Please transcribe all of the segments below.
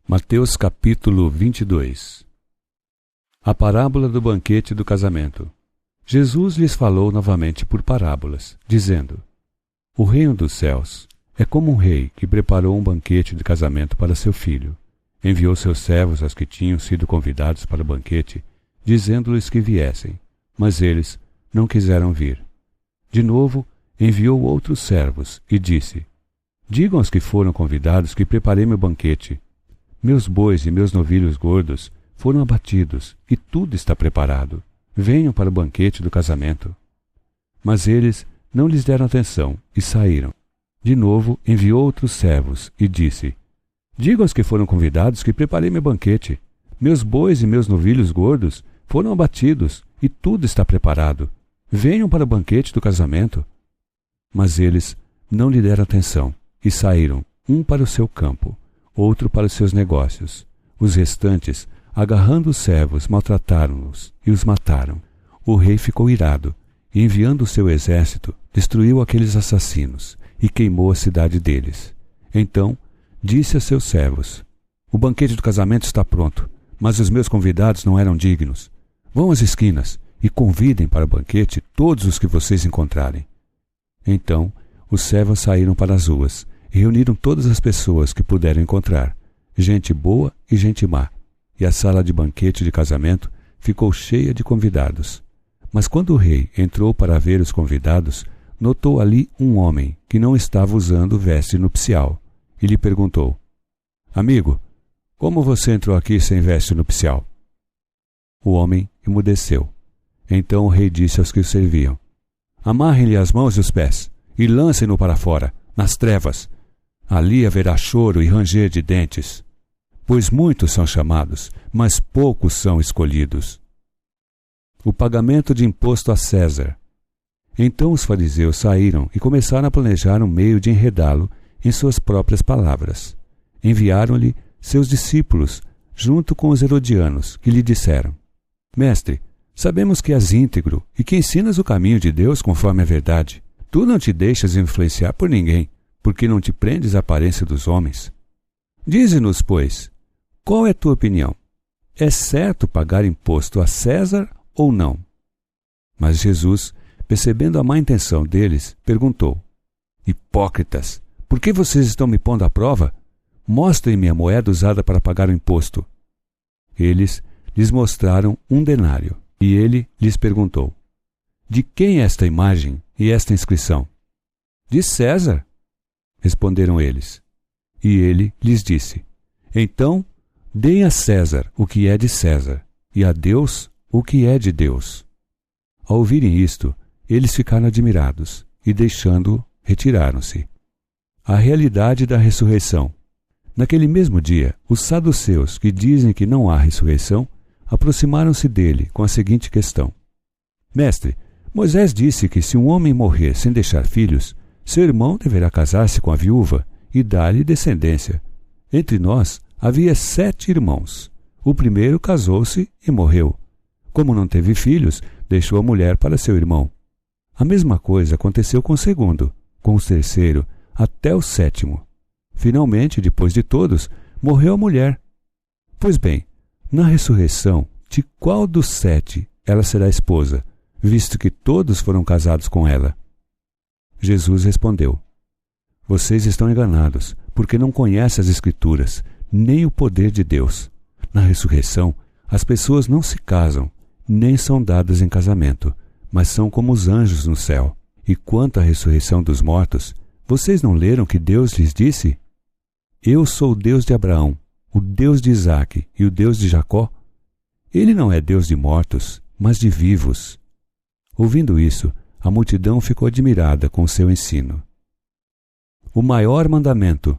Mateus capítulo 22. A parábola do banquete do casamento. Jesus lhes falou novamente por parábolas, dizendo: O reino dos céus é como um rei que preparou um banquete de casamento para seu filho. Enviou seus servos aos que tinham sido convidados para o banquete, dizendo-lhes que viessem, mas eles não quiseram vir. De novo, enviou outros servos e disse: Digam aos que foram convidados que preparei meu banquete. Meus bois e meus novilhos gordos foram abatidos e tudo está preparado. Venham para o banquete do casamento. Mas eles não lhes deram atenção e saíram. De novo enviou outros servos e disse: Digam aos que foram convidados que preparei meu banquete. Meus bois e meus novilhos gordos foram abatidos e tudo está preparado. Venham para o banquete do casamento. Mas eles não lhe deram atenção e saíram, um para o seu campo, outro para os seus negócios. Os restantes, agarrando os servos, maltrataram-os e os mataram. O rei ficou irado e, enviando o seu exército, destruiu aqueles assassinos e queimou a cidade deles. Então disse a seus servos: O banquete do casamento está pronto, mas os meus convidados não eram dignos. Vão às esquinas e convidem para o banquete todos os que vocês encontrarem. Então os servos saíram para as ruas e reuniram todas as pessoas que puderam encontrar, gente boa e gente má, e a sala de banquete de casamento ficou cheia de convidados. Mas quando o rei entrou para ver os convidados, notou ali um homem que não estava usando veste nupcial, e lhe perguntou: Amigo, como você entrou aqui sem veste nupcial? O homem emudeceu. Então o rei disse aos que o serviam: Amarrem-lhe as mãos e os pés, e lancem-no para fora, nas trevas. Ali haverá choro e ranger de dentes, pois muitos são chamados, mas poucos são escolhidos. O pagamento de imposto a César. Então os fariseus saíram e começaram a planejar um meio de enredá-lo em suas próprias palavras. Enviaram-lhe seus discípulos, junto com os herodianos, que lhe disseram: Mestre, sabemos que és íntegro e que ensinas o caminho de Deus conforme a verdade. Tu não te deixas influenciar por ninguém, porque não te prendes à aparência dos homens. Dize-nos, pois, qual é tua opinião? É certo pagar imposto a César ou não? Mas Jesus, percebendo a má intenção deles, perguntou: Hipócritas, por que vocês estão me pondo à prova? Mostrem-me a moeda usada para pagar o imposto. Eles lhes mostraram 1 denário, e ele lhes perguntou: De quem é esta imagem e esta inscrição? De César, responderam eles. E ele lhes disse: Então, deem a César o que é de César, e a Deus o que é de Deus. Ao ouvirem isto, eles ficaram admirados, e deixando-o, retiraram-se. A realidade da ressurreição. Naquele mesmo dia, os saduceus, que dizem que não há ressurreição, aproximaram-se dele com a seguinte questão: Mestre, Moisés disse que se um homem morrer sem deixar filhos, seu irmão deverá casar-se com a viúva e dar-lhe descendência. Entre nós havia 7 irmãos. O primeiro casou-se e morreu. Como não teve filhos, deixou a mulher para seu irmão. A mesma coisa aconteceu com o segundo, com o terceiro, até o 7º. Finalmente, depois de todos, morreu a mulher. Pois bem, na ressurreição, de qual dos 7 ela será esposa, visto que todos foram casados com ela? Jesus respondeu: Vocês estão enganados, porque não conhecem as Escrituras, nem o poder de Deus. Na ressurreição, as pessoas não se casam, nem são dadas em casamento, mas são como os anjos no céu. E quanto à ressurreição dos mortos, vocês não leram que Deus lhes disse: Eu sou o Deus de Abraão, o Deus de Isaque e o Deus de Jacó? Ele não é Deus de mortos, mas de vivos. Ouvindo isso, a multidão ficou admirada com o seu ensino. O maior mandamento.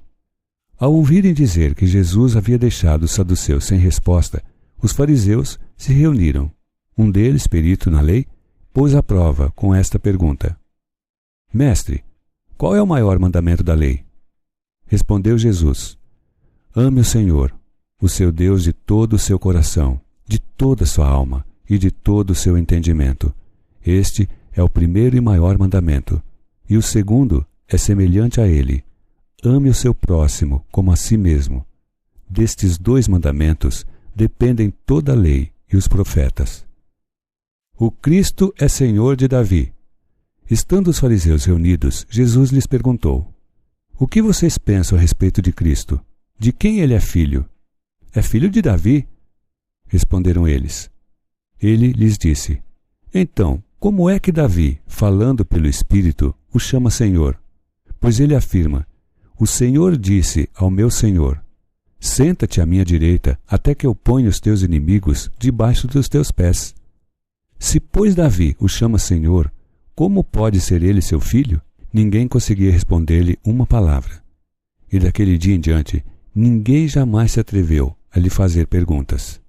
Ao ouvirem dizer que Jesus havia deixado os saduceus sem resposta, os fariseus se reuniram. Um deles, perito na lei, pôs à prova com esta pergunta: Mestre, qual é o maior mandamento da lei? Respondeu Jesus: Ame o Senhor, o seu Deus, de todo o seu coração, de toda a sua alma e de todo o seu entendimento. Este é o primeiro e maior mandamento. E o segundo é semelhante a ele: ame o seu próximo como a si mesmo. destes 2 mandamentos dependem toda a lei e os profetas. O Cristo é Senhor de Davi. Estando os fariseus reunidos, Jesus lhes perguntou: O que vocês pensam a respeito de Cristo? De quem ele é filho? É filho de Davi? Responderam eles. Ele lhes disse: Então, como é que Davi, falando pelo Espírito, o chama Senhor? Pois ele afirma: O Senhor disse ao meu Senhor: Senta-te à minha direita, até que eu ponha os teus inimigos debaixo dos teus pés. Se, pois, Davi o chama Senhor, como pode ser ele seu filho? Ninguém conseguia responder-lhe uma palavra. E daquele dia em diante, ninguém jamais se atreveu a lhe fazer perguntas.